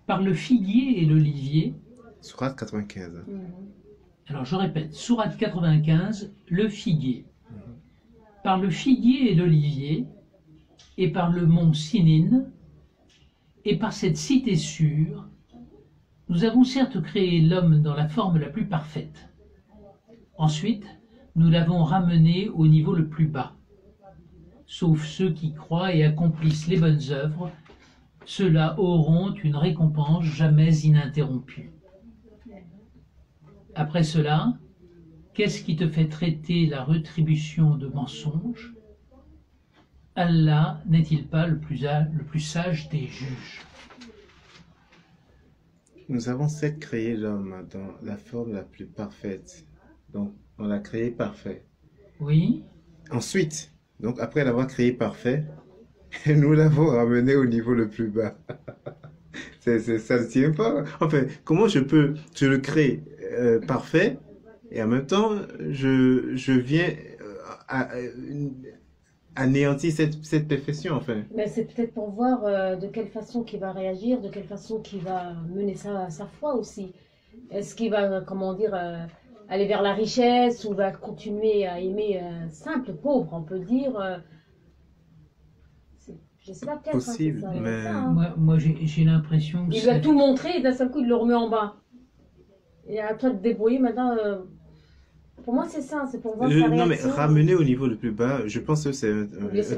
par le figuier et l'olivier. Sourate 95. Alors je répète, sourate 95, le figuier. Par le figuier et l'olivier, et par le mont Sinin, et par cette cité sûre, nous avons certes créé l'homme dans la forme la plus parfaite. Ensuite, nous l'avons ramené au niveau le plus bas. Sauf ceux qui croient et accomplissent les bonnes œuvres, ceux-là auront une récompense jamais ininterrompue. Après cela, qu'est-ce qui te fait traiter la rétribution de mensonge? Allah n'est-il pas le plus sage des juges? Nous avons certes créé l'homme dans la forme la plus parfaite. Donc, on l'a créé parfait. Oui. Ensuite, donc après l'avoir créé parfait, nous l'avons ramené au niveau le plus bas. Ça ne tient pas. Enfin, comment je le crée parfait et en même temps, je viens anéantir cette perfection, enfin. Mais c'est peut-être pour voir de quelle façon qu'il va réagir, de quelle façon qu'il va mener sa foi aussi. Est-ce qu'il va, comment dire, aller vers la richesse ou va continuer à aimer simple, pauvre, on peut dire. Je sais pas, peut-être. Possible, Hein, mais... ça, hein. Moi j'ai l'impression que il va tout montrer et d'un seul coup il le remet en bas. Et à toi de te débrouiller maintenant. Pour moi, c'est ça, c'est pour voir sa réaction. Non, mais ramener au niveau le plus bas, je pense que c'est un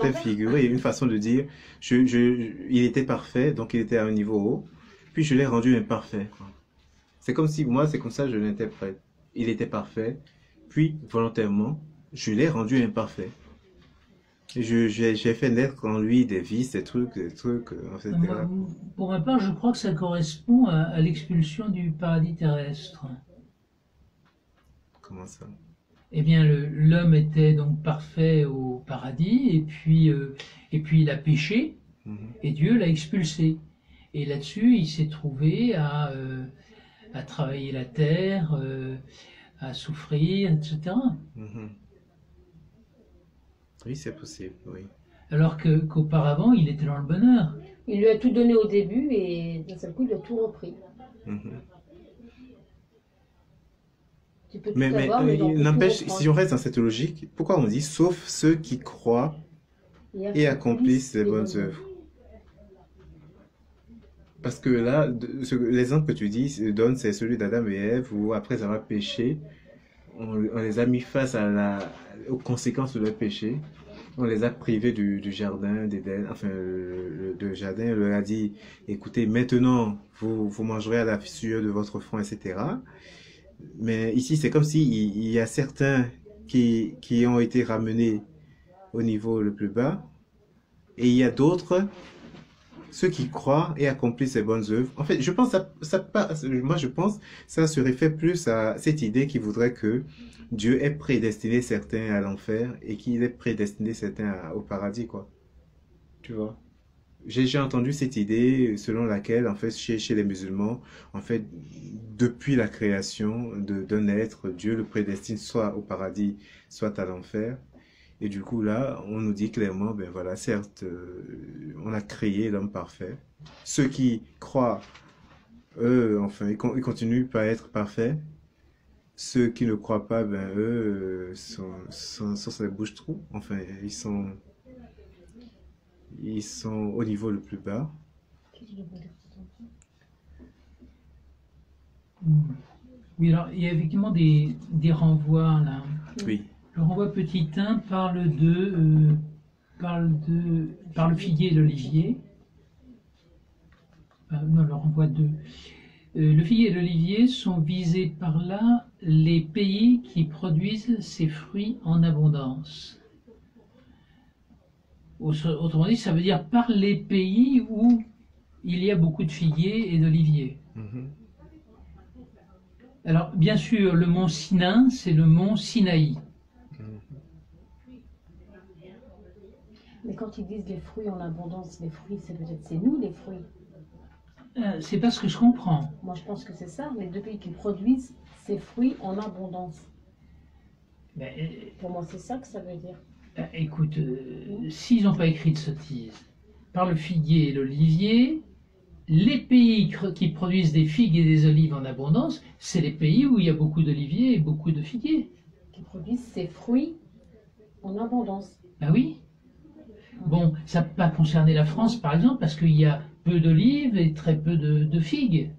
tel figuré, une façon de dire, il était parfait, donc il était à un niveau haut, puis je l'ai rendu imparfait. C'est comme si, moi, c'est comme ça que je l'interprète. Il était parfait, puis volontairement, je l'ai rendu imparfait. J'ai fait naître en lui des vices, des trucs, etc. Pour ma part, je crois que ça correspond à l'expulsion du paradis terrestre. Comment ça? Eh bien, l'homme était donc parfait au paradis, et puis il a péché, et Dieu l'a expulsé. Et là-dessus, il s'est trouvé à travailler la terre, à souffrir, etc. Oui, c'est possible, oui. Alors qu'auparavant, il était dans le bonheur. Il lui a tout donné au début, et d'un seul coup, il a tout repris. Mais n'empêche, si on reste dans cette logique, pourquoi on dit sauf ceux qui croient et accomplissent les bonnes œuvres? Parce que là, l'exemple que tu donnes, c'est celui d'Adam et Ève, où après avoir péché, on les a mis face aux conséquences de leur péché. On les a privés du jardin d'Éden, enfin, le jardin leur a dit, écoutez, maintenant, vous mangerez à la sueur de votre front, etc. Mais ici, c'est comme s'il y a certains qui ont été ramenés au niveau le plus bas, et il y a d'autres, ceux qui croient et accomplissent ces bonnes œuvres. En fait, je pense moi je pense ça se réfère plus à cette idée qui voudrait que Dieu ait prédestiné certains à l'enfer et qu'il ait prédestiné certains au paradis, quoi. Tu vois? J'ai entendu cette idée selon laquelle, en fait, chez les musulmans, en fait, depuis la création d'un être, Dieu le prédestine soit au paradis, soit à l'enfer. Et du coup, là, on nous dit clairement, ben voilà, certes, on a créé l'homme parfait. Ceux qui croient, eux, enfin, ils continuent pas à être parfaits. Ceux qui ne croient pas, ben eux, sont sur les bouches-trous. Enfin, ils sont au niveau le plus bas. Oui, alors il y a effectivement des renvois là. Oui. Le renvoi petit 1 parle par le figuier et l'olivier. Non, le renvoi 2. Le figuier et l'olivier sont visés par là les pays qui produisent ces fruits en abondance. Autrement dit, ça veut dire par les pays où il y a beaucoup de figuiers et d'oliviers. Alors, bien sûr, le mont Sinaï, c'est le mont Sinaï. Mais quand ils disent les fruits en abondance, les fruits, c'est nous les fruits. C'est pas ce que je comprends. Moi, je pense que c'est ça, les deux pays qui produisent ces fruits en abondance. Pour moi, c'est ça que ça veut dire. Écoute, s'ils n'ont pas écrit de sottise, par le figuier et l'olivier, les pays qui produisent des figues et des olives en abondance, c'est les pays où il y a beaucoup d'oliviers et beaucoup de figuiers. Qui produisent ces fruits en abondance. Ben oui. Bon, ça ne peut pas concerner la France, par exemple, parce qu'il y a peu d'olives et très peu de figues.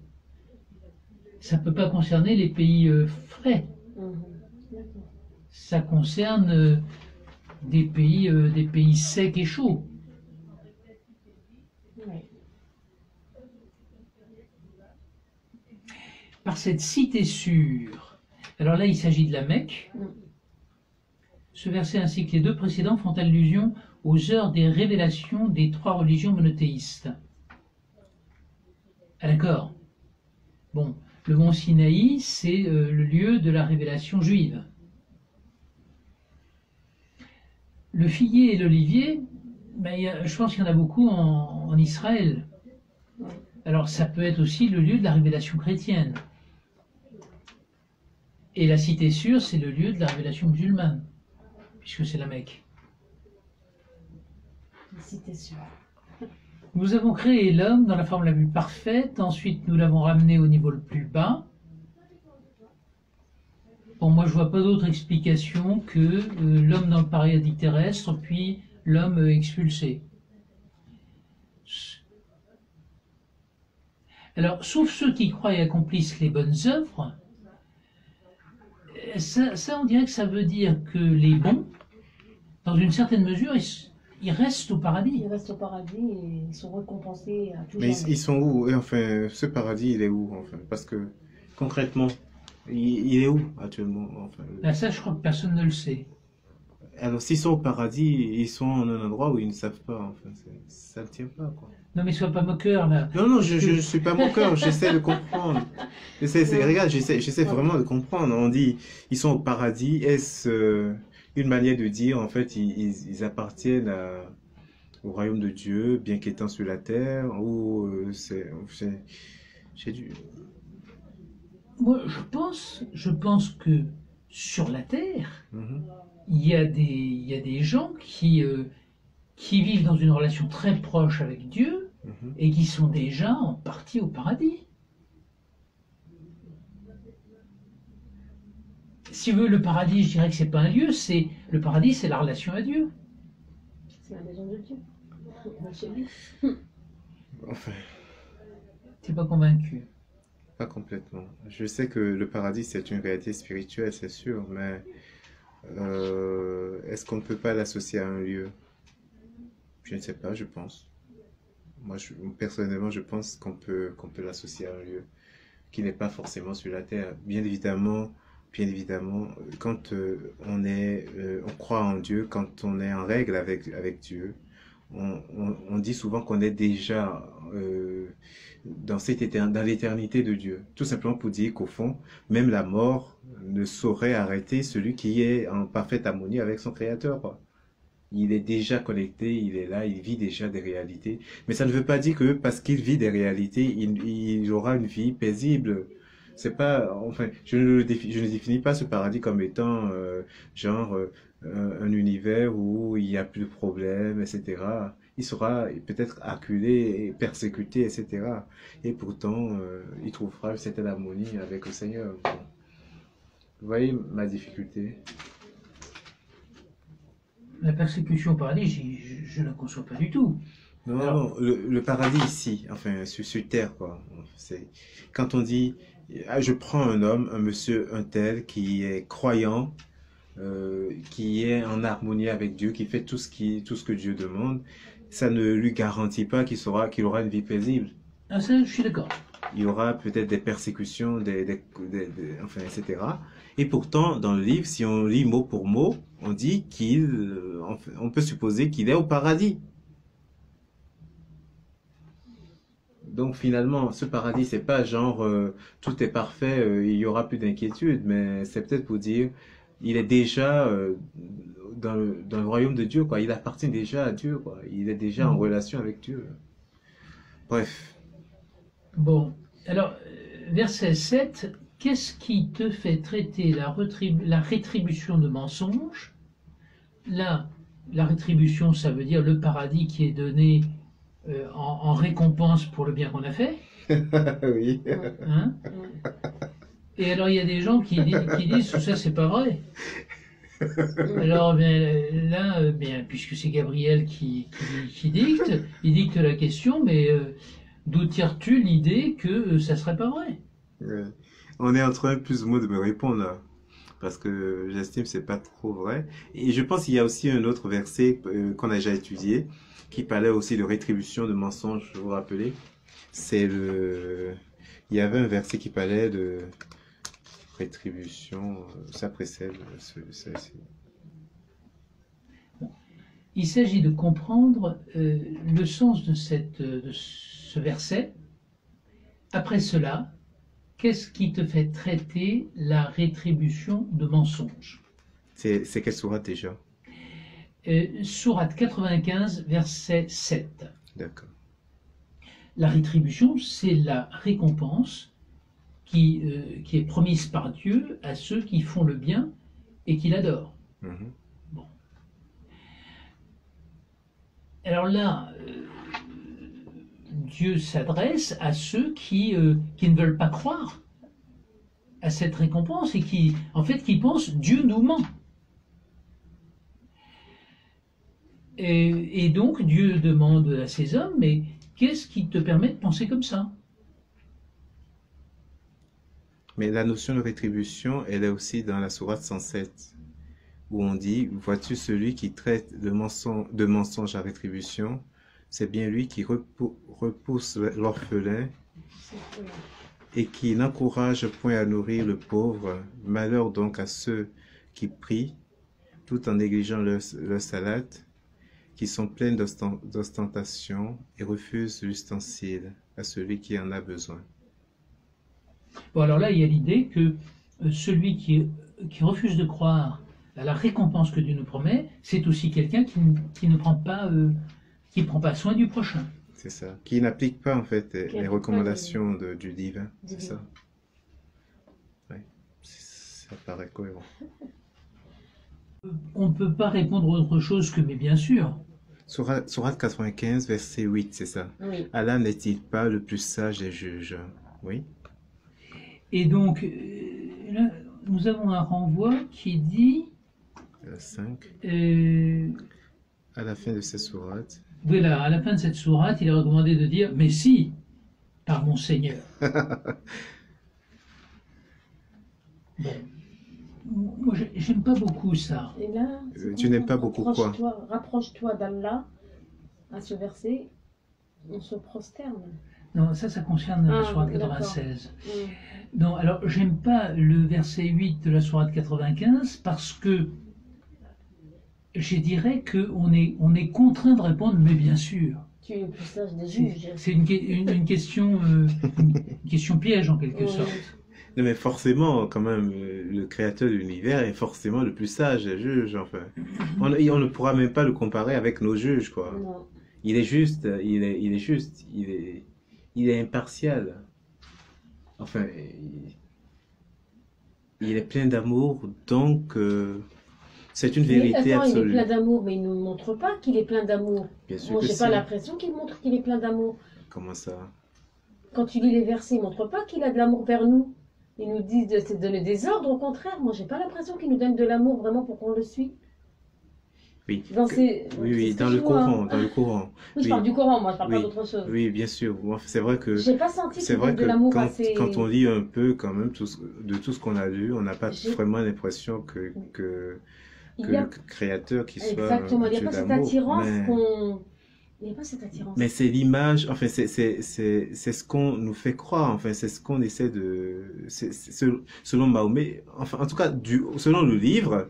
Ça ne peut pas concerner les pays frais. D'accord. Ça concerne des pays secs et chauds. Oui. Par cette cité sûre. Alors là, il s'agit de la Mecque. Ce verset ainsi que les deux précédents font allusion aux heures des révélations des trois religions monothéistes. Ah d'accord. Bon, le mont Sinaï, c'est le lieu de la révélation juive. Le figuier et l'olivier, ben, je pense qu'il y en a beaucoup en Israël. Alors ça peut être aussi le lieu de la révélation chrétienne. Et la cité sûre, c'est le lieu de la révélation musulmane, puisque c'est la Mecque. La cité sûre. Nous avons créé l'homme dans la forme la plus parfaite, ensuite nous l'avons ramené au niveau le plus bas. Bon, moi je vois pas d'autre explication que l'homme dans le paradis terrestre, puis l'homme expulsé. Alors, sauf ceux qui croient et accomplissent les bonnes œuvres, ça on dirait que ça veut dire que les bons, dans une certaine mesure, ils restent au paradis. Ils restent au paradis et ils sont récompensés à tout Mais jamais. ils sont où? Et enfin, ce paradis, il est où, enfin? Parce que, concrètement, il est où, actuellement, enfin? Là, ça, je crois que personne ne le sait. Alors, s'ils sont au paradis, ils sont en un endroit où ils ne savent pas, enfin, ça ne tient pas, quoi. Non, mais sois pas moqueur, là. Non, non, je ne suis pas moqueur, j'essaie de comprendre. Regarde, j'essaie vraiment de comprendre. On dit, ils sont au paradis, est-ce une manière de dire, en fait, ils appartiennent au royaume de Dieu, bien qu'étant sur la terre, ou j'ai dû... Moi, je pense que sur la Terre, Mhm. il y a des gens qui vivent dans une relation très proche avec Dieu Mhm. et qui sont déjà en partie au paradis. Si vous voulez, le paradis, je dirais que c'est pas un lieu, le paradis, c'est la relation à Dieu. C'est la maison de Dieu. Chez lui. Enfin, T'es pas convaincu? pas complètement. Je sais que le paradis, c'est une réalité spirituelle, c'est sûr, mais est-ce qu'on ne peut pas l'associer à un lieu? Je ne sais pas, je pense. Moi, personnellement, je pense qu'on peut l'associer à un lieu qui n'est pas forcément sur la terre. Bien évidemment, quand on croit en Dieu, quand on est en règle avec Dieu, on dit souvent qu'on est déjà dans l'éternité de Dieu. Tout simplement pour dire qu'au fond, même la mort ne saurait arrêter celui qui est en parfaite harmonie avec son Créateur, quoi. Il est déjà connecté, il est là, il vit déjà des réalités. Mais ça ne veut pas dire que parce qu'il vit des réalités, il aura une vie paisible. C'est pas, enfin, je ne définis pas ce paradis comme étant un univers où il n'y a plus de problèmes, etc. Il sera peut-être acculé et persécuté, etc. Et pourtant, il trouvera une certaine harmonie avec le Seigneur. Bon. Vous voyez ma difficulté? La persécution au paradis, je ne la conçois pas du tout. Non, Alors- non, le paradis ici, enfin, sur terre, quoi. C'est, quand on dit, ah, je prends un homme, un monsieur, un tel, qui est croyant, qui est en harmonie avec Dieu, qui fait tout ce que Dieu demande, ça ne lui garantit pas qu'il aura une vie paisible. Ah, ça, je suis d'accord. Il y aura peut-être des persécutions, enfin, etc. Et pourtant, dans le livre, si on lit mot pour mot, on dit on peut supposer qu'il est au paradis. Donc finalement, ce paradis, c'est pas genre tout est parfait, il y aura plus d'inquiétude, mais c'est peut-être pour dire il est déjà dans le royaume de Dieu, quoi. Il appartient déjà à Dieu, quoi. Il est déjà en relation avec Dieu. Bref. Bon, alors, verset 7, qu'est-ce qui te fait traiter la rétribution de mensonge? Là, la rétribution, ça veut dire le paradis qui est donné en récompense pour le bien qu'on a fait. Oui. Hein? Et alors il y a des gens qui disent tout ça, c'est pas vrai. Alors bien, là, bien, puisque c'est Gabriel qui dicte, il dicte la question, mais d'où tires-tu l'idée que ça serait pas vrai? Ouais. On est en train plus ou moins de me répondre là, parce que j'estime que c'est pas trop vrai. Et je pense qu'il y a aussi un autre verset qu'on a déjà étudié, qui parlait aussi de rétribution de mensonges, vous vous rappelez? C'est le... Il y avait un verset qui parlait de rétribution, ça précède ceci. Il s'agit de comprendre le sens de ce verset. Après cela, qu'est-ce qui te fait traiter la rétribution de mensonge? C'est quelle sourate déjà? Sourate 95, verset 7. D'accord. La rétribution, c'est la récompense qui est promise par Dieu à ceux qui font le bien et qui l'adorent. Mhm. Bon. Alors là, Dieu s'adresse à ceux qui ne veulent pas croire à cette récompense et qui, en fait, qui pensent Dieu nous ment. Et donc Dieu demande à ces hommes, mais qu'est-ce qui te permet de penser comme ça? Mais la notion de rétribution, elle est aussi dans la sourate 107, où on dit, vois-tu celui qui traite de mensonge à rétribution, c'est bien lui qui repousse l'orphelin et qui n'encourage point à nourrir le pauvre. Malheur donc à ceux qui prient, tout en négligeant leur salade, qui sont pleines d'ostentation et refusent l'ustensile à celui qui en a besoin. Bon, alors là, il y a l'idée que celui qui refuse de croire à la récompense que Dieu nous promet, c'est aussi quelqu'un qui ne prend pas, qui prend pas soin du prochain. C'est ça. Qui n'applique pas en fait les recommandations du divin. C'est ça. Oui. Ça paraît cohérent. On ne peut pas répondre autre chose que mais bien sûr. Sourate 95, verset 8, c'est ça. Oui. Allah n'est-il pas le plus sage des juges? Oui. Et donc, là, nous avons un renvoi qui dit... 5. À la fin de cette sourate. Voilà, à la fin de cette sourate, il est recommandé de dire « Mais si, par mon Seigneur ». Bon. Moi, j'aime pas beaucoup ça. Et là, tu n'aimes pas beaucoup quoi? Rapproche-toi d'Allah, à ce verset, on se prosterne. Non, ça concerne la sourate 96. Non, alors, j'aime pas le verset 8 de la sourate 95 parce que je dirais qu'on est contraint de répondre, mais bien sûr. Tu es le plus sage des juges. C'est une question, une question piège en quelque sorte. Non, mais forcément, quand même, le créateur de l'univers est forcément le plus sage des juges, enfin. On ne pourra même pas le comparer avec nos juges, quoi. Non. Il est juste, il est juste, il est impartial. Enfin, il est plein d'amour, donc c'est une vérité absolue. Il est plein d'amour, mais il ne nous montre pas qu'il est plein d'amour. Moi, j'ai pas l'impression qu'il montre qu'il est plein d'amour. Comment ça? Quand tu lis les versets, il ne montre pas qu'il a de l'amour vers nous. Il nous dit de donner des ordres, au contraire. Moi, j'ai pas l'impression qu'il nous donne de l'amour vraiment pour qu'on le suit. Oui, oui, dans le Coran, dans le Coran. Oui, je parle du Coran, moi, je parle pas d'autre chose. Oui, bien sûr. C'est vrai que. J'ai pas senti c'est vrai que de l'amour quand on lit un peu, quand même, de tout ce qu'on a lu, on n'a pas vraiment l'impression que le créateur qui soit. Exactement, il n'y a pas cette attirance qu'on. Il n'y a pas cette attirance. Mais c'est l'image, enfin, c'est ce qu'on nous fait croire, enfin, c'est ce qu'on essaie de. Selon Mahomet, enfin, en tout cas, selon le livre.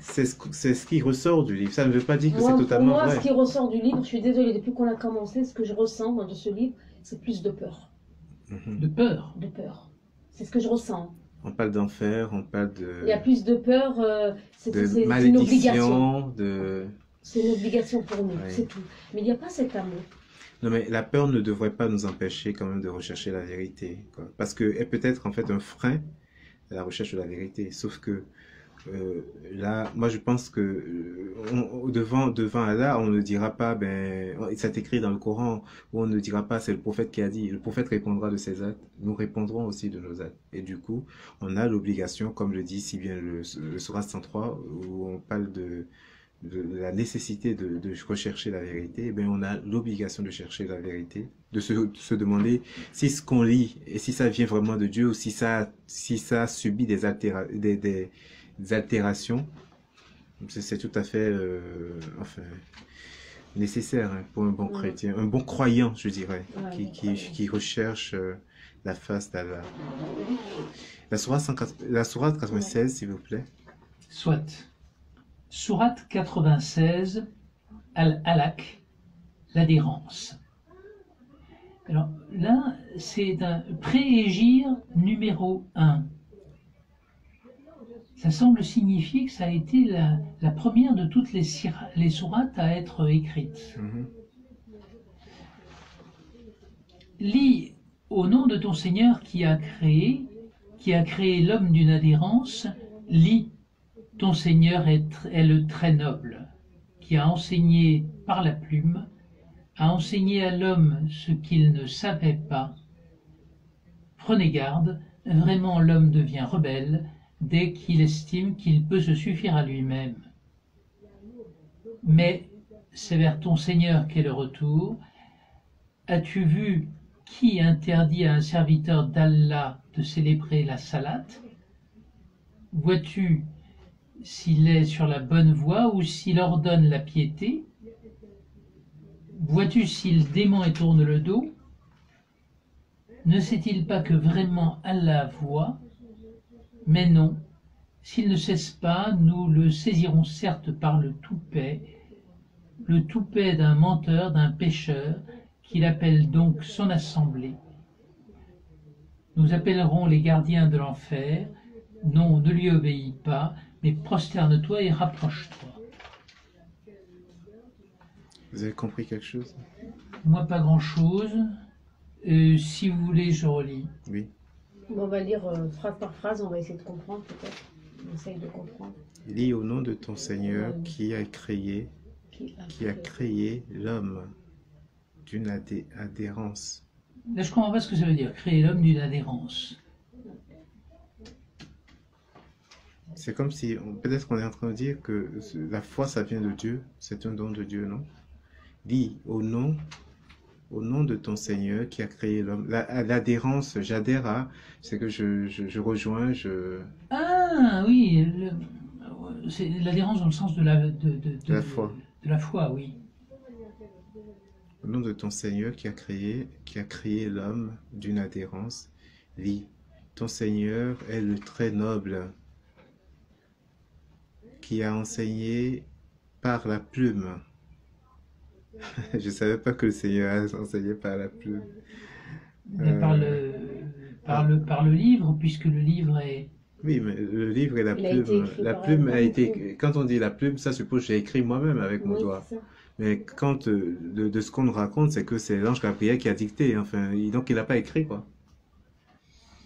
C'est ce qui ressort du livre. Ça ne veut pas dire que c'est totalement vrai. Moi, ce qui ressort du livre, je suis désolée, depuis qu'on a commencé, ce que je ressens de ce livre, c'est plus de peur. De peur? De peur. C'est ce que je ressens. On parle d'enfer, on parle de... Il y a plus de peur, c'est une obligation. de... C'est une obligation pour nous, Oui. c'est tout. Mais il n'y a pas cet amour. Non, mais la peur ne devrait pas nous empêcher quand même de rechercher la vérité, quoi. Parce qu'elle peut être en fait un frein à la recherche de la vérité. Sauf que Là, moi je pense que devant Allah, on ne dira pas, ben, ça t'écrit dans le Coran, ou on ne dira pas, c'est le prophète qui a dit. Le prophète répondra de ses actes, nous répondrons aussi de nos actes. Et du coup, on a l'obligation, comme le dit si bien le Sourate 103, où on parle de la nécessité de rechercher la vérité, eh bien, on a l'obligation de chercher la vérité, de se demander si ce qu'on lit, et si ça vient vraiment de Dieu, ou si ça subit des altérations. C'est tout à fait enfin, nécessaire, hein, pour un bon chrétien, un bon croyant, je dirais, qui recherche la face d'Allah. La sourate 96, s'il vous plaît. Soit. Sourate 96, Al-Alaq, l'adhérence. Alors là, c'est un pré-égir numéro 1. Ça semble signifier que ça a été la première de toutes les sourates à être écrites. Lis au nom de ton Seigneur qui a créé l'homme d'une adhérence, lis ton Seigneur est le très noble, qui a enseigné par la plume, a enseigné à l'homme ce qu'il ne savait pas. Prenez garde, vraiment l'homme devient rebelle dès qu'il estime qu'il peut se suffire à lui-même. Mais c'est vers ton Seigneur qu'est le retour. As-tu vu qui interdit à un serviteur d'Allah de célébrer la salate? Vois-tu s'il est sur la bonne voie ou s'il ordonne la piété? Vois-tu s'il dément et tourne le dos? Ne sait-il pas que vraiment Allah voit? Mais non, s'il ne cesse pas, nous le saisirons certes par le toupet d'un menteur, d'un pécheur, qu'il appelle donc son assemblée. Nous appellerons les gardiens de l'enfer. Non, ne lui obéis pas, mais prosterne-toi et rapproche-toi. Vous avez compris quelque chose? Moi, pas grand-chose. Si vous voulez, je relis. Oui. On va lire phrase par phrase, on va essayer de comprendre peut-être. On essaye de comprendre. Lis au nom de ton Seigneur qui a créé l'homme d'une adhérence. Là, je comprends pas ce que ça veut dire, créer l'homme d'une adhérence. C'est comme si, peut-être qu'on est en train de dire que la foi, ça vient de Dieu, c'est un don de Dieu, non? Dis au nom de ton Seigneur qui a créé l'homme. L'adhérence, j'adhère à, c'est que je rejoins, Ah oui, c'est l'adhérence dans le sens de la foi. De la foi, oui. Au nom de ton Seigneur qui a créé l'homme d'une adhérence, lis, ton Seigneur est le très noble, qui a enseigné par la plume. Je ne savais pas que le Seigneur a enseigné par la plume. Mais par le livre, puisque le livre est... Oui, mais le livre et la Il a été plume. écrit La par plume un a homme. été... Quand on dit la plume, ça suppose que j'ai écrit moi-même avec mon Oui, doigt. c'est ça. Mais quand de ce qu'on nous raconte, c'est que c'est l'ange Gabriel qui a dicté. Enfin, donc il n'a pas écrit, quoi.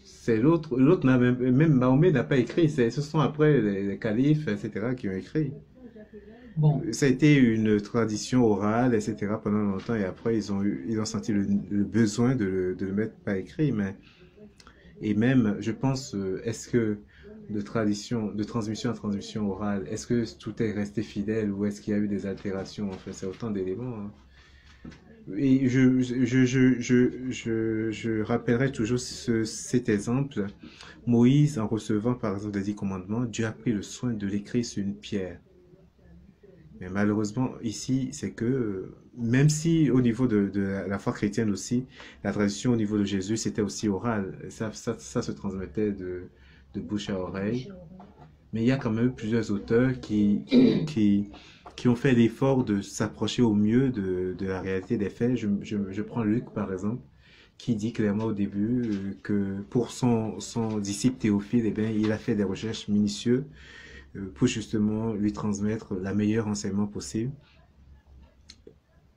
C'est l'autre n'a même Mahomet n'a pas écrit. Ce sont après les califes, etc., qui ont écrit. Bon, Ça a été une tradition orale, etc., pendant longtemps, et après ils ont senti le besoin de le mettre par écrit. Et même, je pense, est-ce que de transmission en transmission orale, est-ce que tout est resté fidèle ou est-ce qu'il y a eu des altérations? Enfin, c'est autant d'éléments, hein. Et je rappellerai toujours cet exemple. Moïse, en recevant par exemple les 10 commandements, Dieu a pris le soin de l'écrire sur une pierre. Mais malheureusement, ici, c'est que, même si au niveau de la foi chrétienne aussi, la tradition au niveau de Jésus, c'était aussi oral. Ça se transmettait de bouche à oreille. Mais il y a quand même plusieurs auteurs qui ont fait l'effort de s'approcher au mieux de la réalité des faits. Je prends Luc, par exemple, qui dit clairement au début que pour son disciple Théophile, eh bien, il a fait des recherches minutieuses pour justement lui transmettre la meilleure enseignement possible.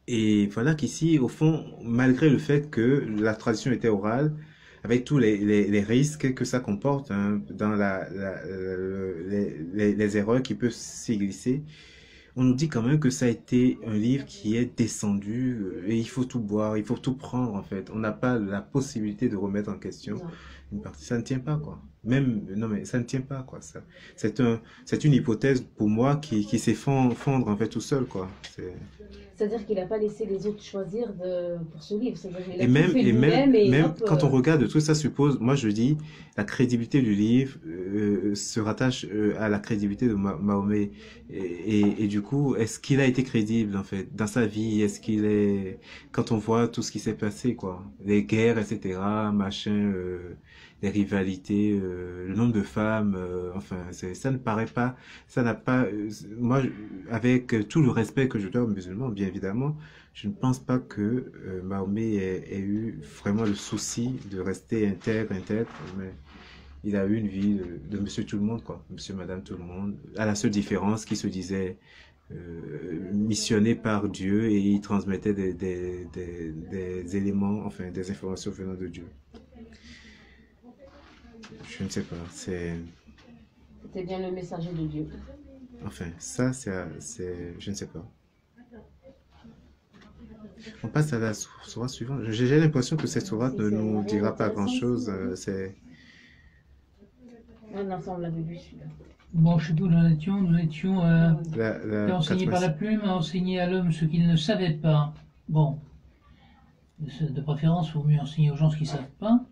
Et voilà qu'ici, au fond, malgré le fait que la tradition était orale, avec tous les risques que ça comporte, hein, dans les erreurs qui peuvent s'y glisser, on nous dit quand même que ça a été un livre qui est descendu et il faut tout boire, il faut tout prendre en fait. On n'a pas la possibilité de remettre en question Non. une partie. Ça ne tient pas quoi. Même, non mais ça ne tient pas quoi. Ça, c'est une hypothèse pour moi qui s'effondre en fait tout seul quoi. C'est-à-dire qu'il n'a pas laissé les autres choisir pour ce livre. C'est-à-dire qu'il a Et tout même, fait et même, lui-même et même hop, quand on regarde tout ça suppose, moi je dis, la crédibilité du livre se rattache à la crédibilité de Mahomet. Et du coup, est-ce qu'il a été crédible en fait dans sa vie? Est-ce qu'il est, quand on voit tout ce qui s'est passé quoi, les guerres, etc., machin, les rivalités, le nombre de femmes, enfin, ça ne paraît pas, ça n'a pas, moi, avec tout le respect que je dois aux musulmans, bien évidemment. Je ne pense pas que Mahomet ait eu vraiment le souci de rester intègre, mais il a eu une vie de monsieur tout le monde, quoi. Monsieur, madame tout le monde. À la seule différence qu'il se disait missionné par Dieu et il transmettait des éléments, enfin des informations venant de Dieu. Je ne sais pas, c'était bien le messager de Dieu. Enfin, ça, je ne sais pas. On passe à la sourate suivante. J'ai l'impression que cette sourate ne nous dira pas grand-chose. Ah non, ça on l'avait vu celui-là. Bon, je sais plus où nous étions. Nous étions la enseigné par la plume, à enseigner à l'homme ce qu'il ne savait pas. Bon, de préférence, il vaut mieux enseigner aux gens ce qu'ils ne savent pas.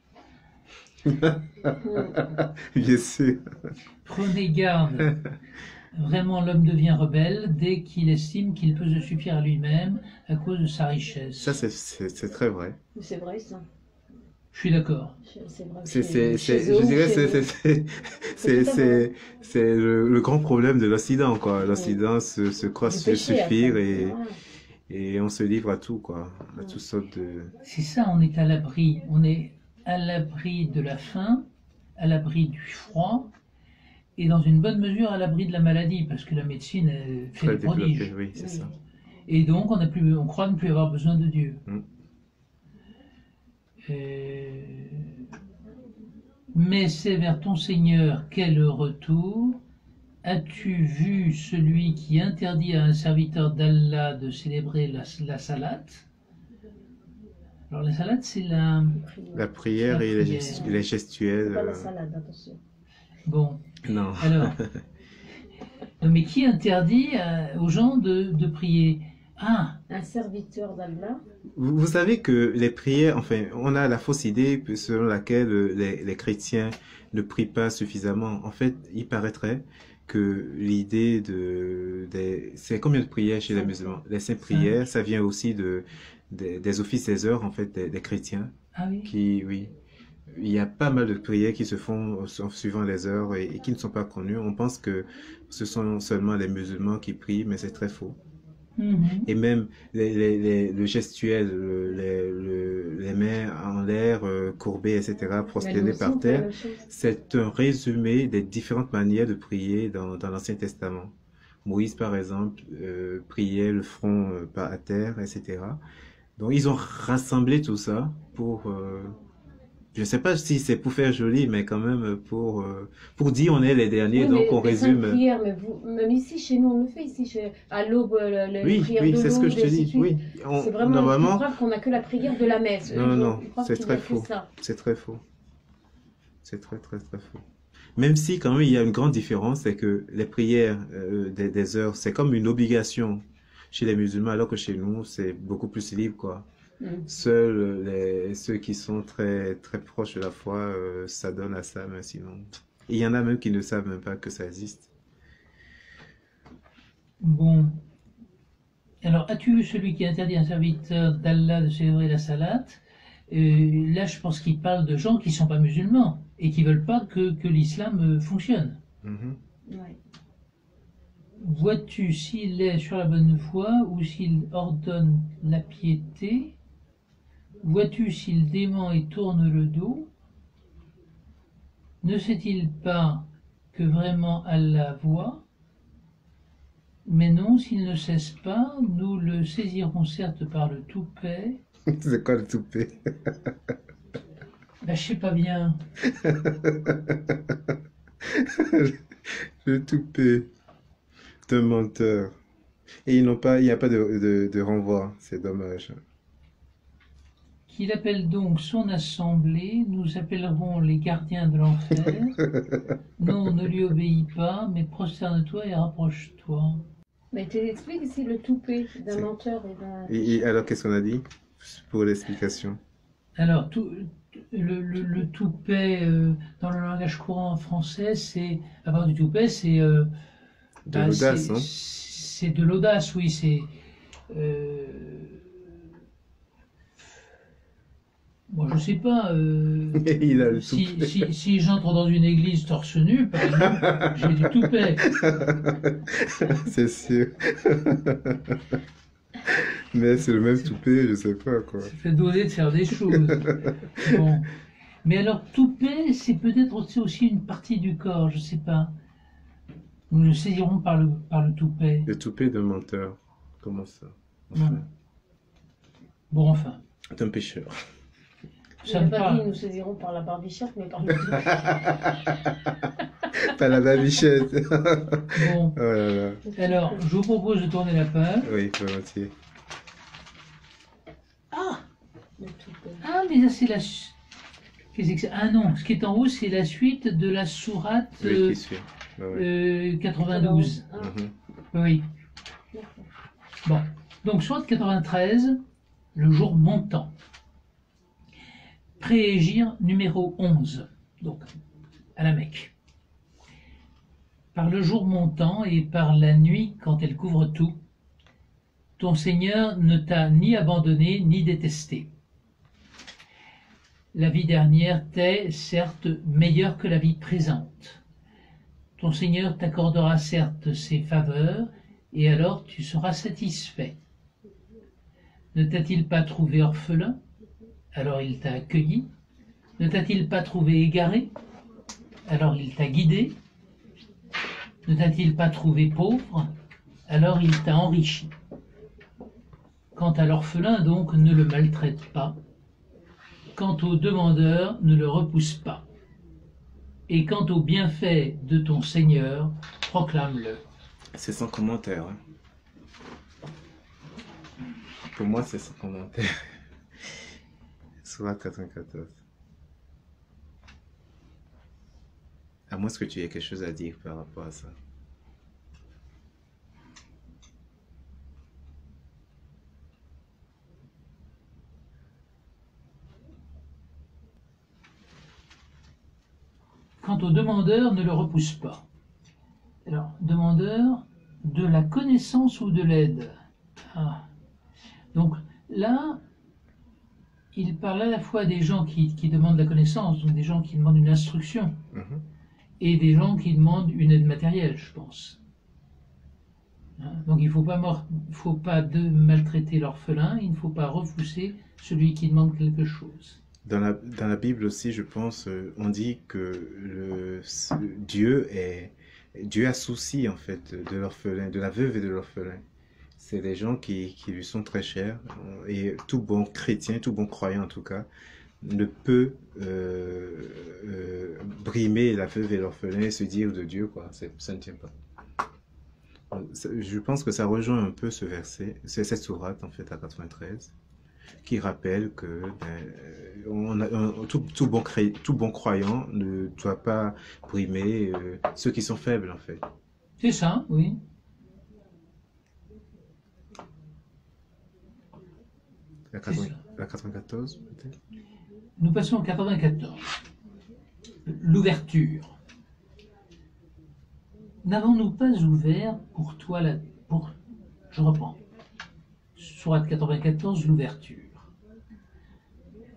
Bien sûr. Prenez garde. Vraiment, l'homme devient rebelle dès qu'il estime qu'il peut se suffire à lui-même à cause de sa richesse. Ça, c'est très vrai. C'est vrai ça. Je suis d'accord. C'est vrai. Je dirais c'est le grand problème de l'Occident, quoi. L'Occident se croit se suffire et on se livre à tout, quoi. À toutes sortes de... C'est ça, on est à l'abri. On est à l'abri de la faim, à l'abri du froid, et dans une bonne mesure à l'abri de la maladie, parce que la médecine fait des prodiges. Oui, c'est ça. Et donc on croit ne plus avoir besoin de Dieu. Mais c'est vers ton Seigneur qu'est le retour. As-tu vu celui qui interdit à un serviteur d'Allah de célébrer la salate? Alors la salate, c'est la prière et les gestuels. Pas la salade, attention. Bon. Non. Alors, non, mais qui interdit aux gens de prier? Ah, un serviteur d'Allah. Vous savez que les prières, enfin, on a la fausse idée selon laquelle les chrétiens ne prient pas suffisamment. En fait, il paraîtrait que l'idée c'est combien de prières chez les musulmans? Les 5 prières, ça vient aussi des offices des heures, en fait, des chrétiens. Ah oui? Oui. Il y a pas mal de prières qui se font suivant les heures et qui ne sont pas connues. On pense que ce sont seulement les musulmans qui prient, mais c'est très faux. Et même le gestuel, les mains en l'air, courbées, etc., prosternées par terre, c'est un résumé des différentes manières de prier dans l'Ancien Testament. Moïse, par exemple, priait le front à terre, etc. Donc, ils ont rassemblé tout ça pour... je ne sais pas si c'est pour faire joli, mais quand même pour dire on est les derniers, oui, donc on résume. Prières, mais même ici, chez nous, on le fait ici, à l'aube, les prières de l'aube. Oui, c'est ce que je te dis. Oui, c'est vraiment normalement... plus grave qu'on n'a que la prière de la messe. Non, c'est très faux. C'est très faux. C'est très, très, très faux. Même si quand même il y a une grande différence, c'est que les prières des heures, c'est comme une obligation chez les musulmans, alors que chez nous, c'est beaucoup plus libre, quoi. Seuls ceux qui sont très, très proches de la foi s'adonnent à ça, mais sinon... Il y en a même qui ne savent même pas que ça existe. Bon. Alors, as-tu vu celui qui interdit à un serviteur d'Allah de célébrer la salate? Là, je pense qu'il parle de gens qui ne sont pas musulmans et qui ne veulent pas que l'islam fonctionne. Ouais. Vois-tu s'il est sur la bonne voie ou s'il ordonne la piété? Vois-tu s'il dément et tourne le dos? Ne sait-il pas que vraiment Allah voit? Mais non, s'il ne cesse pas, nous le saisirons certes par le toupet. C'est quoi le toupet? Là, je sais pas bien. Le toupet d'un menteur. Et ils n'ont pas, il n'y a pas de renvoi, c'est dommage. Qu'il appelle donc son assemblée, nous appellerons les gardiens de l'enfer. Non, ne lui obéis pas, mais prosterne-toi et rapproche-toi. Mais tu expliques ici le toupet d'un C'est- menteur et d'un... Et alors, qu'est-ce qu'on a dit pour l'explication? Alors, le toupet, dans le langage courant français, c'est, avoir du toupet, c'est De l'audace, hein? c'est de l'audace, oui, c'est... euh, moi, je sais pas, Il a le si, toupet. si j'entre dans une église torse nu, par exemple, j'ai du toupet. C'est sûr. Mais c'est le même toupet, je sais pas quoi. Ça fait doser de faire des choses. Bon. Mais alors, toupet, c'est peut-être aussi une partie du corps, je sais pas. Nous le saisirons par le toupet. Le toupet d'un menteur. Comment ça? Non. Enfin, Bon, enfin, d'un pécheur. Il ça n'a me pas dit parle. nous saisirons par la barbichette, mais par le toupet. Pas la babichette. Bon, Oh là là. alors, je vous propose de tourner la page. Oui, volontiers. Ah, Le toupet. ah, mais ça, c'est la... Qu'est-ce que c'est? Ah non, ce qui est en haut, c'est la suite de la sourate Oui, qui suit. Ouais, ouais. 92. Ah, Mhm. Oui. d'accord. Bon, donc sourate 93, le jour montant. Préégir numéro 11, donc à la Mecque. Par le jour montant et par la nuit quand elle couvre tout, ton Seigneur ne t'a ni abandonné ni détesté. La vie dernière t'est, certes, meilleure que la vie présente. Ton Seigneur t'accordera certes ses faveurs, et alors tu seras satisfait. Ne t'a-t-il pas trouvé orphelin? Alors il t'a accueilli. Ne t'a-t-il pas trouvé égaré? Alors il t'a guidé. Ne t'a-t-il pas trouvé pauvre? Alors il t'a enrichi. Quant à l'orphelin, donc, ne le maltraite pas. Quant au demandeur, ne le repousse pas. Et quant au bienfait de ton Seigneur, proclame-le. C'est sans commentaire. Hein. Pour moi, c'est sans commentaire. Sourate 94. À moins que tu aies quelque chose à dire par rapport à ça. Quant au demandeur, ne le repousse pas. Alors, demandeur de la connaissance ou de l'aide. Ah. Donc là, il parle à la fois des gens qui demandent la connaissance, donc des gens qui demandent une instruction, Mhm. et des gens qui demandent une aide matérielle, je pense. Hein, donc il ne faut pas maltraiter l'orphelin, il ne faut pas repousser celui qui demande quelque chose. Dans la Bible aussi, je pense, on dit que Dieu a souci en fait de l'orphelin, de la veuve et de l'orphelin. C'est des gens qui lui sont très chers et tout bon chrétien, tout bon croyant en tout cas, ne peut brimer la veuve et l'orphelin et se dire de Dieu quoi. Ça ne tient pas. Je pense que ça rejoint un peu ce verset, c'est cette sourate en fait à 93. Qui rappelle que tout bon croyant ne doit pas brimer ceux qui sont faibles en fait. C'est ça, oui. La, C'est ça. la 94 peut-être. Nous passons au 94. L'ouverture. N'avons-nous pas ouvert pour toi je reprends. Sourate 94, l'ouverture.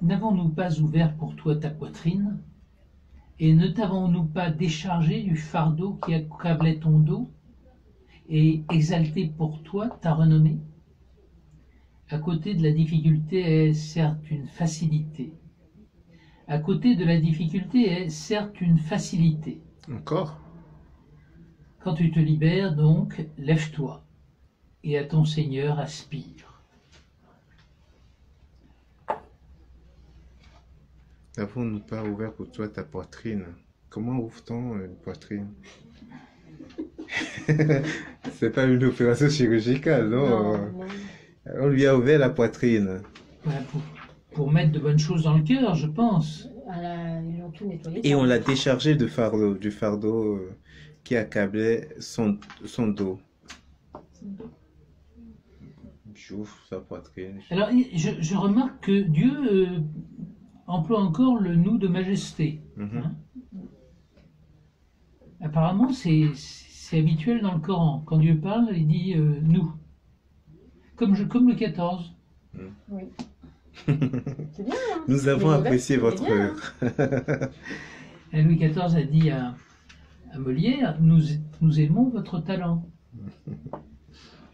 N'avons-nous pas ouvert pour toi ta poitrine? Et ne t'avons-nous pas déchargé du fardeau qui accablait ton dos? Et exalté pour toi ta renommée? À côté de la difficulté est certes une facilité. À côté de la difficulté est certes une facilité. Encore? Quand tu te libères donc, lève-toi, et à ton Seigneur aspire. N'avons-nous pas ouvert pour toi ta poitrine? Comment ouvre-t-on une poitrine? C'est pas une opération chirurgicale, non? Non, non. On lui a ouvert la poitrine. Voilà, pour mettre de bonnes choses dans le cœur, je pense. Ils ont tout nettoyé. Et on l'a déchargé du fardeau qui accablait son dos. J'ouvre sa poitrine. Alors, je remarque que Dieu emploie encore le nous de majesté. Mhm. Hein. Apparemment, c'est habituel dans le Coran. Quand Dieu parle, il dit nous. Comme le 14. Oui. C'est bien, hein? Nous avons Mais apprécié c'est votre bien, œuvre. Et Louis XIV a dit à Molière, nous aimons votre talent.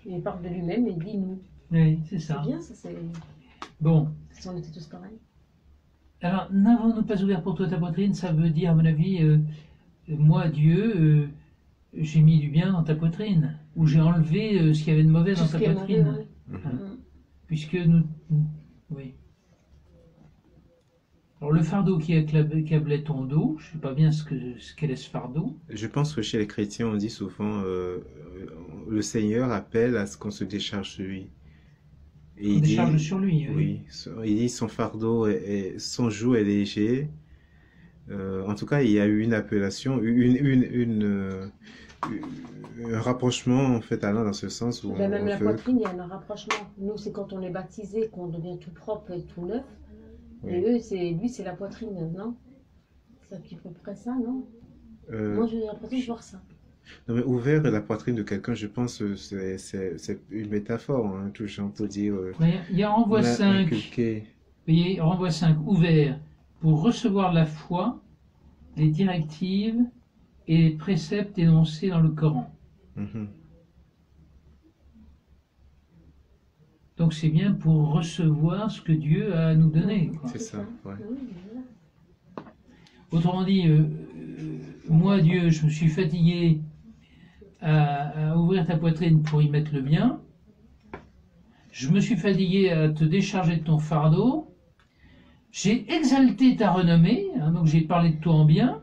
Il parle de lui-même et il dit nous. Oui, c'est C'est ça. bien, ça, c'est. Bon, Si on était tous pareils. alors, n'avons-nous pas ouvert pour toi ta poitrine? Ça veut dire, à mon avis, moi, Dieu, j'ai mis du bien dans ta poitrine. Ou j'ai enlevé ce qu'il y avait de mauvais Tout dans ce ta qui est poitrine. mauvais, ouais. Hein. Mm. Puisque oui. Alors, le fardeau qui accablait ton dos, je ne sais pas bien ce qu'est ce fardeau. Je pense que chez les chrétiens, on dit souvent le Seigneur appelle à ce qu'on se décharge sur lui. Et On il décharge dit, sur lui. oui, il dit son fardeau son joug est léger. En tout cas, il y a eu une appellation, un rapprochement en fait allant dans ce sens où Ben, même on la veut. poitrine, il y a un rapprochement. Nous, c'est quand on est baptisé qu'on devient tout propre et tout neuf. Oui. Et eux, lui, c'est la poitrine, non? C'est à peu près ça, non? Moi, j'ai l'impression de voir ça. Non, mais ouvert la poitrine de quelqu'un, je pense que c'est une métaphore, hein, toujours pour dire Il y a on renvoi a 5. inculqué. Vous voyez, renvoi 5 ouvert pour recevoir la foi, les directives et les préceptes énoncés dans le Coran. Mhm. Donc c'est bien pour recevoir ce que Dieu a à nous donner, quoi. C'est ça, ouais. Oui, voilà. Autrement dit, moi Dieu, je me suis fatigué à ouvrir ta poitrine pour y mettre le bien. Je me suis fatigué à te décharger de ton fardeau. J'ai exalté ta renommée, hein, donc j'ai parlé de toi en bien.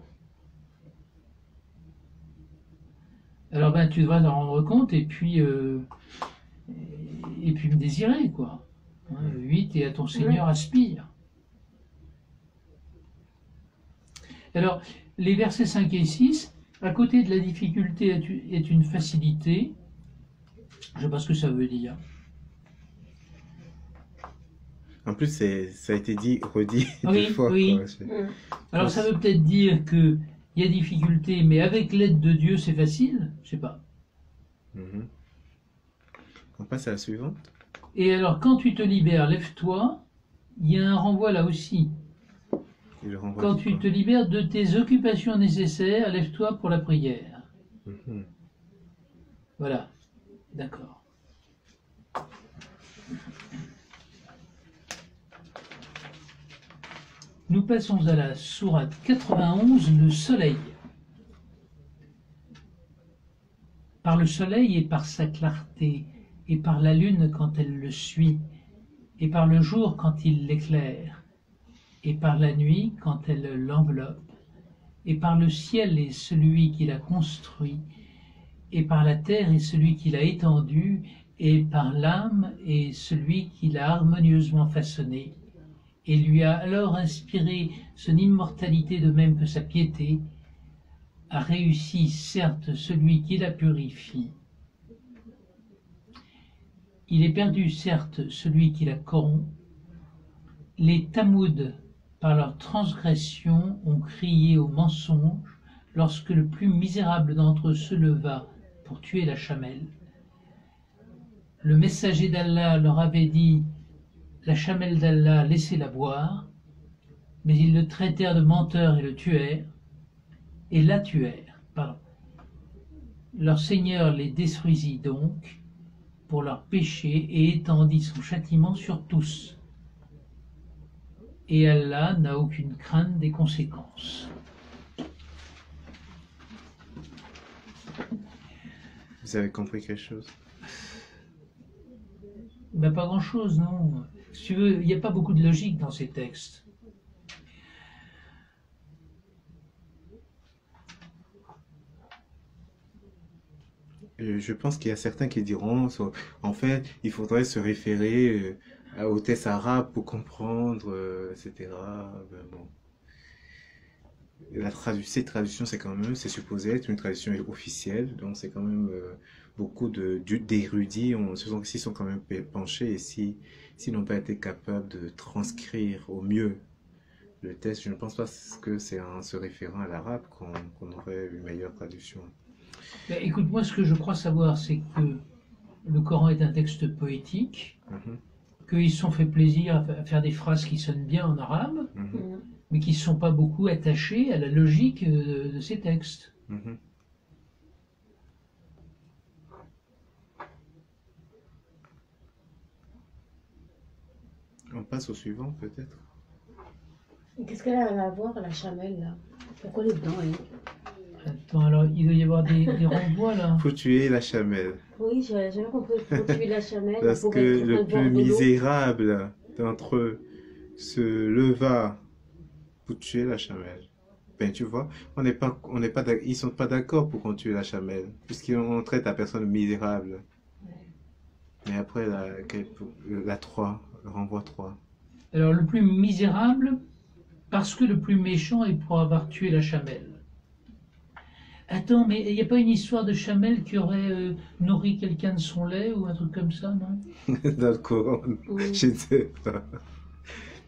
Alors ben tu devras t'en rendre compte et puis me désirer, quoi. Hein, 8 et à ton Seigneur aspire. Alors, les versets 5 et 6, à côté de la difficulté est une facilité. Je ne sais pas ce que ça veut dire. En plus, ça a été redit Oui, deux fois. oui. Quoi. Alors ça veut peut-être dire qu'il y a difficulté, mais avec l'aide de Dieu, c'est facile. Je ne sais pas. Mhm. On passe à la suivante. Et alors, quand tu te libères, lève-toi. Il y a un renvoi là aussi. Et le renvoi Quand du tu corps. te libères de tes occupations nécessaires, lève-toi pour la prière. Mhm. Voilà. D'accord. Nous passons à la sourate 91, le soleil. Par le soleil et par sa clarté, et par la lune quand elle le suit, et par le jour quand il l'éclaire, et par la nuit quand elle l'enveloppe, et par le ciel et celui qui l'a construit, et par la terre et celui qui l'a étendu, et par l'âme et celui qui l'a harmonieusement façonné, et lui a alors inspiré son immortalité de même que sa piété, a réussi certes celui qui la purifie. Il est perdu certes celui qui la corrompt. Les Tamouds, par leur transgression, ont crié au mensonge lorsque le plus misérable d'entre eux se leva pour tuer la chamelle. Le messager d'Allah leur avait dit: la chamelle d'Allah, laissez-la boire, mais ils le traitèrent de menteur et le tuèrent, et la tuèrent. Pardon. Leur Seigneur les détruisit donc pour leurs péchés et étendit son châtiment sur tous. Et Allah n'a aucune crainte des conséquences. Vous avez compris quelque chose? Ben, pas grand-chose, non. Si tu veux, il n'y a pas beaucoup de logique dans ces textes. Je pense qu'il y a certains qui diront, en fait, il faudrait se référer au texte arabe pour comprendre, etc. Ben bon. Cette traduction, c'est supposé être une traduction officielle, donc c'est quand même beaucoup d'érudits s'y sont quand même penchés et s'ils n'ont pas été capables de transcrire au mieux le texte, je ne pense pas que c'est en se référant à l'arabe qu'on aurait une meilleure traduction. Ben, écoute, moi, ce que je crois savoir, c'est que le Coran est un texte poétique, qu'ils se sont fait plaisir à faire des phrases qui sonnent bien en arabe, mais qui ne sont pas beaucoup attachés à la logique de ces textes. On passe au suivant, peut-être. Qu'est-ce qu'elle a à voir, la chamelle, là? Pourquoi les dents, elle? Attends, alors, il doit y avoir des renvois, là. Faut tuer la chamelle. Oui, j'avais compris. Faut tuer la chamelle. Parce pour que être le au bord plus de l'eau. misérable d'entre eux se leva pour tuer la chamelle. Ben, tu vois, ils sont pas d'accord pour qu'on tue la chamelle, puisqu'on traite la personne misérable. Mais après, la 3, le renvoi 3. Alors, le plus misérable, parce que le plus méchant est pour avoir tué la chamelle. Attends, mais il n'y a pas une histoire de chamelle qui aurait nourri quelqu'un de son lait ou un truc comme ça, non? Dans le Coran, je ne sais pas.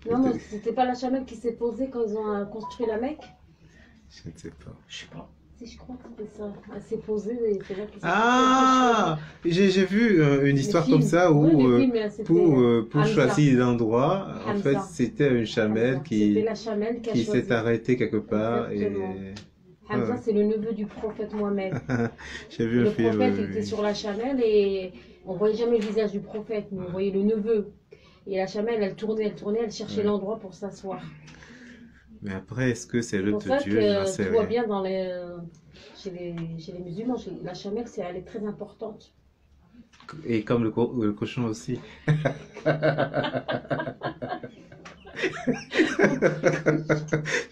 Non, mais c'était pas la chamelle qui s'est posée quand ils ont construit la Mecque? Je ne sais pas. Je sais pas. Si, je crois que c'était ça. Elle s'est posée et c'est là qu'ils s'est Ah, j'ai vu une histoire comme ça où pour choisir l'endroit, en fait, c'était une chamelle C'était la chamelle qui s'est arrêtée quelque part. Exactement. Et Hamza, c'est le neveu du prophète Mohamed. j'ai vu un Le film. prophète était sur la chamelle et on voyait jamais le visage du prophète, mais on voyait le neveu. Et la chamelle, elle tournait, elle cherchait l'endroit pour s'asseoir. Mais après, est-ce que c'est l'œuvre C'est pour ça de Dieu? que tu vois bien chez les musulmans, la chamelle, elle est très importante. Et comme le cochon aussi.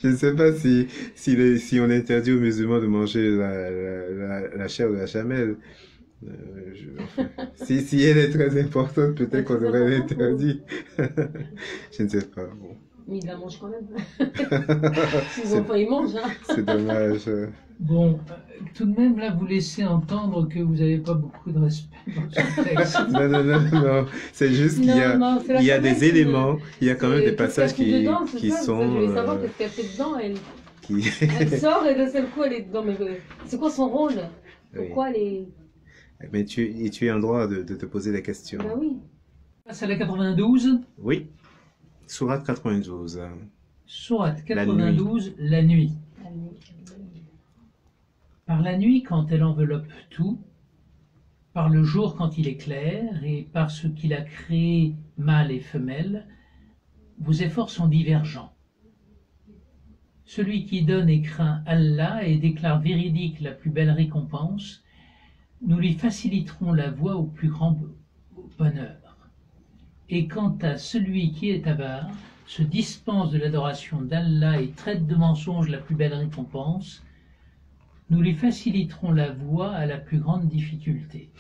Je ne sais pas si on interdit aux musulmans de manger la chair de la chamelle. Enfin, si elle est très importante, peut-être qu'on devrait l'interdire. Je ne sais pas. Bon. Mais ils la mangent quand même. S'ils ont faim, ils mangent. Hein. C'est dommage. Bon, tout de même, là, vous laissez entendre que vous n'avez pas beaucoup de respect dans ce texte. Non. C'est juste qu'il y a des éléments, il y a quand même des passages qui sont... Je voulais savoir qu'est-ce qu'elle fait dedans, elle. Elle sort et d'un seul coup, elle est dedans. Mais c'est quoi son rôle? Pourquoi elle est... Mais tu es en droit de te poser la question. Ben oui. Passe à la 92. Oui. Sourate 92. Sourate 92, la nuit. Par la nuit quand elle enveloppe tout, par le jour quand il est clair, et par ce qu'il a créé, mâle et femelle, vos efforts sont divergents. Celui qui donne et craint Allah et déclare véridique la plus belle récompense, nous lui faciliterons la voie au plus grand bonheur. Et quant à celui qui est avare, se dispense de l'adoration d'Allah et traite de mensonge la plus belle récompense, nous lui faciliterons la voie à la plus grande difficulté.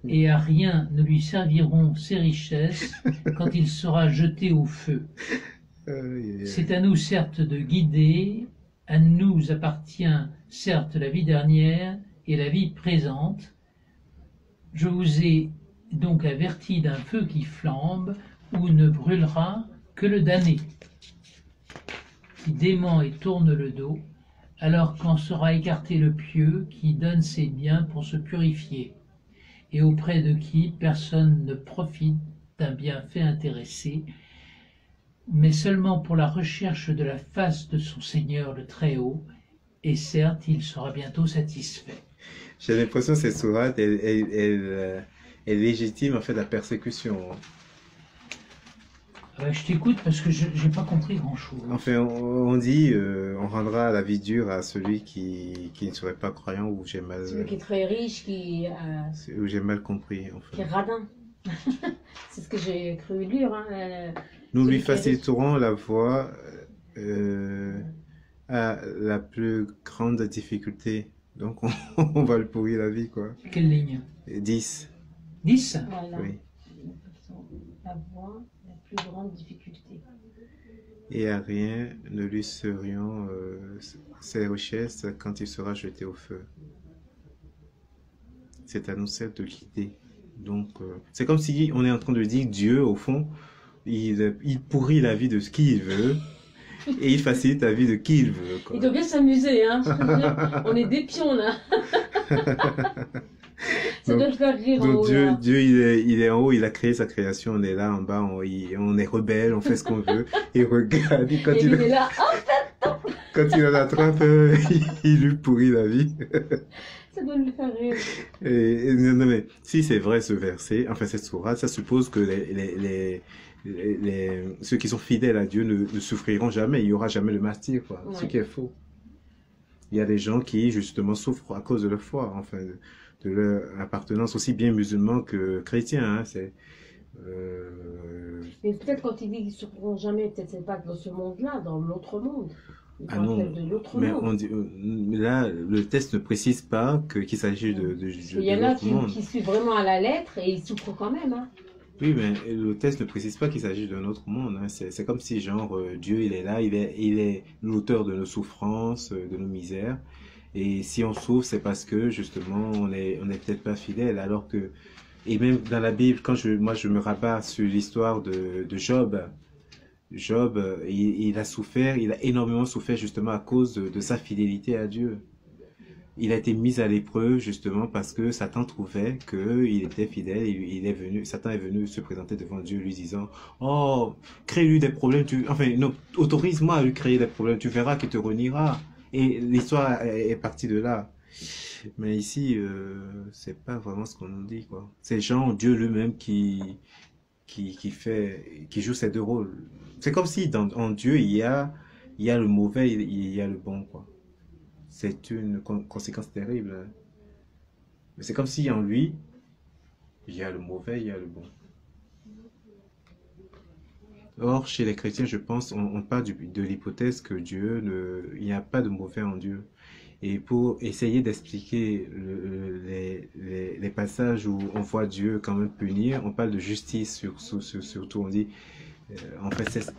Et à rien ne lui serviront ses richesses quand il sera jeté au feu. C'est à nous certes de guider, à nous appartient certes la vie dernière et la vie présente. Je vous ai donc averti d'un feu qui flambe, où ne brûlera que le damné, qui dément et tourne le dos, alors qu'en sera écarté le pieux qui donne ses biens pour se purifier, et auprès de qui personne ne profite d'un bienfait intéressé, mais seulement pour la recherche de la face de son Seigneur le Très-Haut, et certes, il sera bientôt satisfait. J'ai l'impression que cette sourate, elle légitime en fait la persécution. Je t'écoute parce que je n'ai pas compris grand-chose. Enfin, on dit, on rendra la vie dure à celui qui ne serait pas croyant ou j'ai mal... Celui qui est très riche, ou j'ai mal compris, en fait. Qui est radin. C'est ce que j'ai cru lire. Hein. Nous lui faciliterons la voie à la plus grande difficulté. Donc, on va lui pourrir la vie, quoi. Quelle ligne? Et 10, 10? Voilà. oui. Avoir la plus grande difficulté. Et à rien ne lui serions ses richesses quand il sera jeté au feu. C'est à nous celle de quitter. Donc, c'est comme si on est en train de dire Dieu, au fond, il pourrit la vie de ce qu'il veut et il facilite la vie de qui il veut, quoi. Il doit bien s'amuser, hein. Je peux dire, on est des pions, là. Ça doit le faire rire en Donc haut, Dieu, là. Dieu il est en haut, il a créé sa création, on est là en bas, on est rebelle, on fait ce qu'on veut. Et regarde, quand Et lui, il est là. Oh, quand il en attrape, il lui pourrit la vie. ça doit le faire rire. Non, mais si c'est vrai ce verset, enfin cette sourate, ça suppose que ceux qui sont fidèles à Dieu ne souffriront jamais, il n'y aura jamais le martyr, quoi. Ouais. Ce qui est faux. Il y a des gens qui justement souffrent à cause de leur foi, enfin de leur appartenance aussi bien musulman que chrétien. Hein, Mais peut-être quand il dit qu'ils ne souffriront jamais, peut-être c'est pas dans ce monde-là, dans l'autre monde. Il Ah parle non, peut-être de l'autre mais monde. on dit, là le texte ne précise pas qu'il s'agit de Il y en a l'autre monde. qui suivent vraiment à la lettre et ils souffrent quand même. Hein. Oui, mais le texte ne précise pas qu'il s'agit d'un autre monde. Hein. C'est comme si, genre, Dieu, il est là, il est l'auteur de nos souffrances, de nos misères. Et si on souffre, c'est parce que, justement, on est peut-être pas fidèle. Alors que, et même dans la Bible, moi, je me rabats sur l'histoire de Job. Job, il a souffert, il a énormément souffert, justement, à cause de sa fidélité à Dieu. Il a été mis à l'épreuve justement parce que Satan trouvait qu'il était fidèle. Satan est venu se présenter devant Dieu lui disant, oh, crée-lui des problèmes, enfin, non, autorise-moi à lui créer des problèmes, tu verras qu'il te reniera. Et l'histoire est partie de là. Mais ici, c'est pas vraiment ce qu'on nous dit, quoi. C'est Jean, Dieu lui-même qui joue ces deux rôles. C'est comme si en Dieu, il y a le mauvais, il y a le bon, quoi. C'est une conséquence terrible. Hein. Mais c'est comme si en lui, il y a le mauvais, il y a le bon. Or, chez les chrétiens, je pense, on part de l'hypothèse que il n'y a pas de mauvais en Dieu. Et pour essayer d'expliquer les passages où on voit Dieu quand même punir, on parle de justice surtout. On dit, en fait,